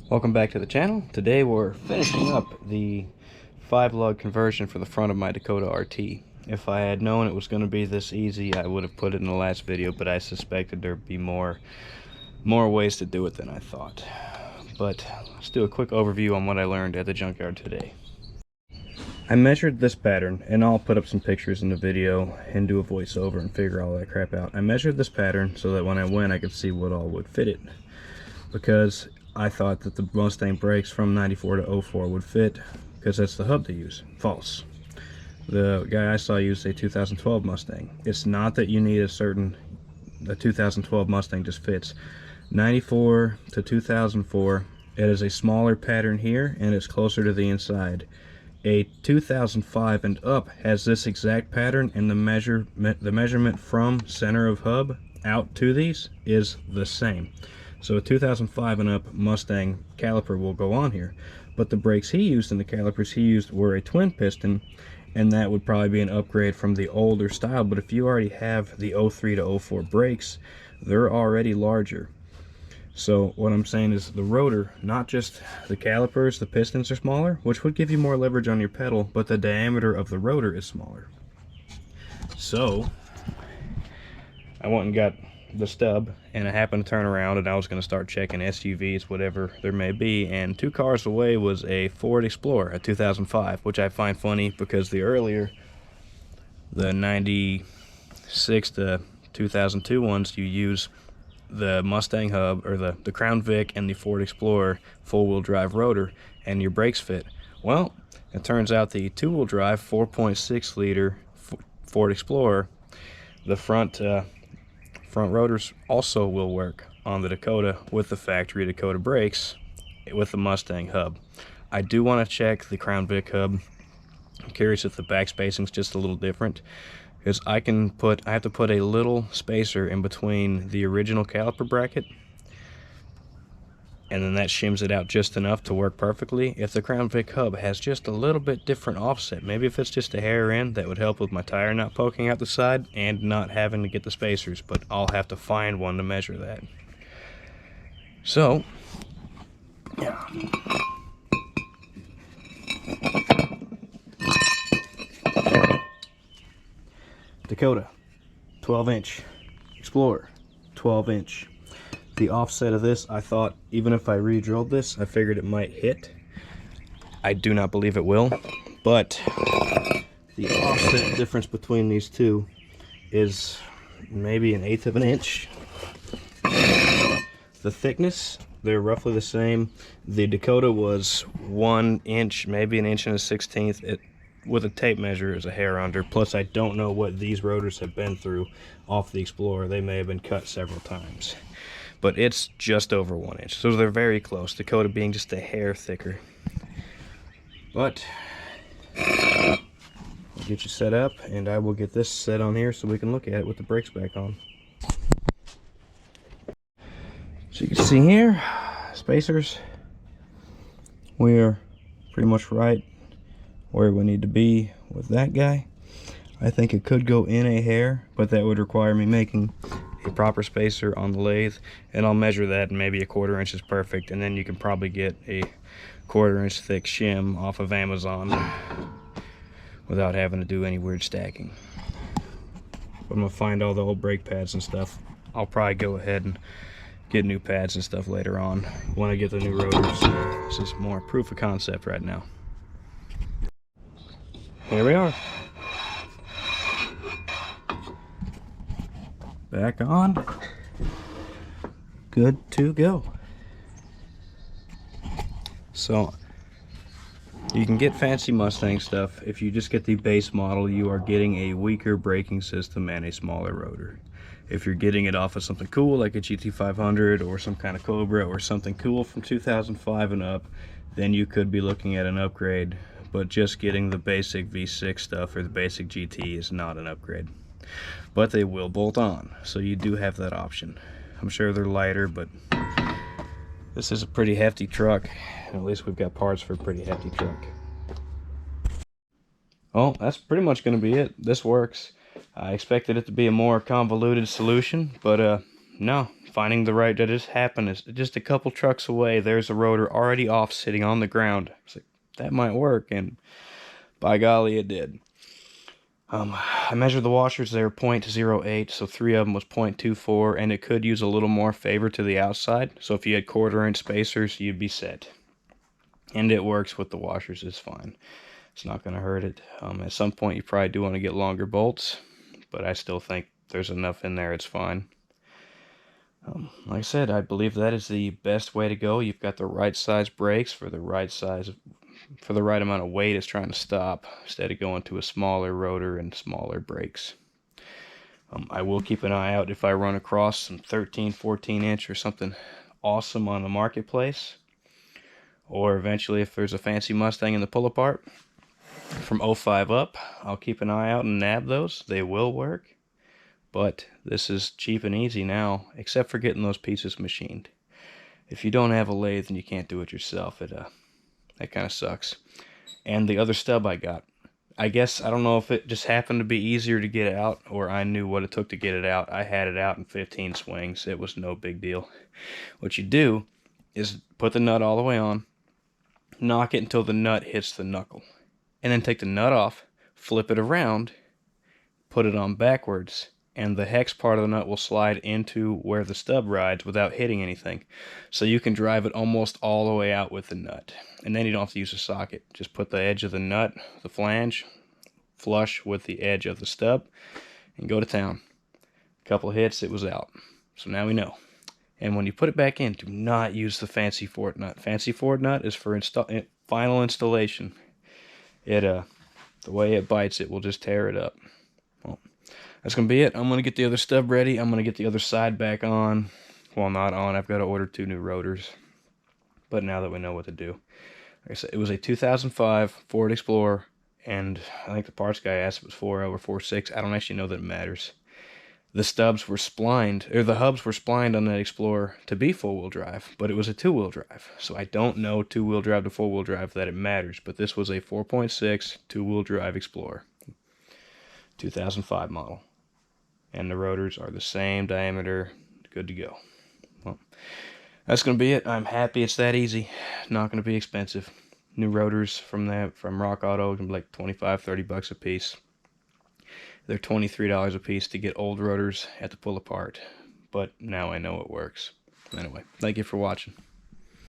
Welcome back to the channel. Today we're finishing up the 5-lug conversion for the front of my Dakota RT. If I had known it was going to be this easy, I would have put it in the last video, but I suspected there'd be more ways to do it than I thought. But let's do a quick overview on what I learned at the junkyard today. I measured this pattern, and I'll put up some pictures in the video and do a voiceover and figure all that crap out. I measured this pattern so that when I went I could see what all would fit it, because I thought that the Mustang brakes from 94 to 04 would fit because that's the hub they use. False. The guy I saw used a 2012 Mustang. It's not that you need a 2012 Mustang just fits. 94 to 2004, it is a smaller pattern here and it's closer to the inside. A 2005 and up has this exact pattern, and the measurement from center of hub out to these is the same. So a 2005 and up Mustang caliper will go on here, but the brakes he used and the calipers he used were a twin piston, and that would probably be an upgrade from the older style. But if you already have the 03 to 04 brakes, they're already larger. So what I'm saying is the rotor, not just the calipers, the pistons are smaller, which would give you more leverage on your pedal, but the diameter of the rotor is smaller. So I went and got the stub, and I happened to turn around and I was going to start checking SUVs, whatever there may be, and 2 cars away was a Ford Explorer, a 2005, which I find funny because the 96 to 2002 ones, you use the Mustang hub, or the Crown Vic, and the Ford Explorer full-wheel drive rotor, and your brakes fit. Well, it turns out the 2-wheel drive 4.6 liter Ford Explorer, the front rotors also will work on the Dakota with the factory Dakota brakes with the Mustang hub. I do want to check the Crown Vic hub. I'm curious if the back spacing's just a little different, because I have to put a little spacer in between the original caliper bracket, and then that shims it out just enough to work perfectly. If the Crown Vic hub has just a little bit different offset, maybe if it's just a hair in, that would help with my tire not poking out the side and not having to get the spacers, but I'll have to find one to measure that. So, yeah. Dakota, 12-inch. Explorer, 12-inch. The offset of this, I thought, even if I re-drilled this, I figured it might hit. I do not believe it will, but the offset difference between these two is maybe 1/8 of an inch. The thickness, they're roughly the same. The Dakota was 1 inch, maybe 1 1/16 inches. With a tape measure is a hair under. Plus, I don't know what these rotors have been through off the Explorer. They may have been cut several times, but it's just over 1 inch, so they're very close. Dakota being just a hair thicker. But I'll get you set up, and I will get this set on here so we can look at it with the brakes back on. So you can see here, spacers, we're pretty much right where we need to be with that guy. I think it could go in a hair, but that would require me making a proper spacer on the lathe, and I'll measure that, and maybe 1/4 inch is perfect, and then you can probably get a 1/4 inch thick shim off of Amazon without having to do any weird stacking. But I'm gonna find all the old brake pads and stuff. I'll probably go ahead and get new pads and stuff later on when I get the new rotors. This is more proof of concept right now. Here we are. Back on. Good to go. So, you can get fancy Mustang stuff. If you just get the base model, you are getting a weaker braking system and a smaller rotor. If you're getting it off of something cool like a GT500 or some kind of Cobra or something cool from 2005 and up, then you could be looking at an upgrade. But just getting the basic V6 stuff or the basic GT is not an upgrade. But they will bolt on, so you do have that option. I'm sure they're lighter, but this is a pretty hefty truck. At least we've got parts for a pretty hefty truck. Oh, that's pretty much going to be it. This works. I expected it to be a more convoluted solution, but No, finding the right, that just happened. Is just a couple trucks away, there's a rotor already off sitting on the ground. It's like, that might work, and by golly, it did. I measured the washers, they were 0.08, so 3 of them was 0.24, and it could use a little more favor to the outside, so if you had 1/4 inch spacers, you'd be set. And it works with the washers, it's fine. It's not going to hurt it. At some point, you probably do want to get longer bolts, but I still think there's enough in there, it's fine. Like I said, I believe that is the best way to go. You've got the right size brakes for the right size, for the right amount of weight it's trying to stop, instead of going to a smaller rotor and smaller brakes. I will keep an eye out if I run across some 13, 14 inch or something awesome on the marketplace, or eventually if there's a fancy Mustang in the pull apart from 05 up, I'll keep an eye out and nab those. They will work. But this is cheap and easy now, except for getting those pieces machined. If you don't have a lathe and you can't do it yourself, that kind of sucks. And the other stub I got, I guess, I don't know if it just happened to be easier to get out, or I knew what it took to get it out. I had it out in 15 swings. It was no big deal. What you do is put the nut all the way on, knock it until the nut hits the knuckle, and then take the nut off, flip it around, put it on backwards, and the hex part of the nut will slide into where the stub rides without hitting anything. So you can drive it almost all the way out with the nut. And then you don't have to use a socket. Just put the edge of the nut, the flange, flush with the edge of the stub, and go to town. A couple hits, it was out. So now we know. And when you put it back in, do not use the fancy Ford nut. Fancy Ford nut is for final installation. The way it bites, it will just tear it up. Well, that's going to be it. I'm going to get the other stub ready. I'm going to get the other side back on. Well, not on. I've got to order 2 new rotors. But now that we know what to do. Like I said, it was a 2005 Ford Explorer. And I think the parts guy asked if it was 4.0 or 4.6. I don't actually know that it matters. The stubs were splined, or the hubs were splined on that Explorer to be 4-wheel drive. But it was a 2-wheel drive. So I don't know 2-wheel drive to 4-wheel drive that it matters. But this was a 4.6 2-wheel drive Explorer. 2005 model. And the rotors are the same diameter, good to go. Well, that's going to be it. I'm happy it's that easy. Not going to be expensive. New rotors from Rock Auto can be like 25, 30 bucks a piece. They're $23 a piece to get old rotors at the pull apart. But now I know it works. Anyway, thank you for watching.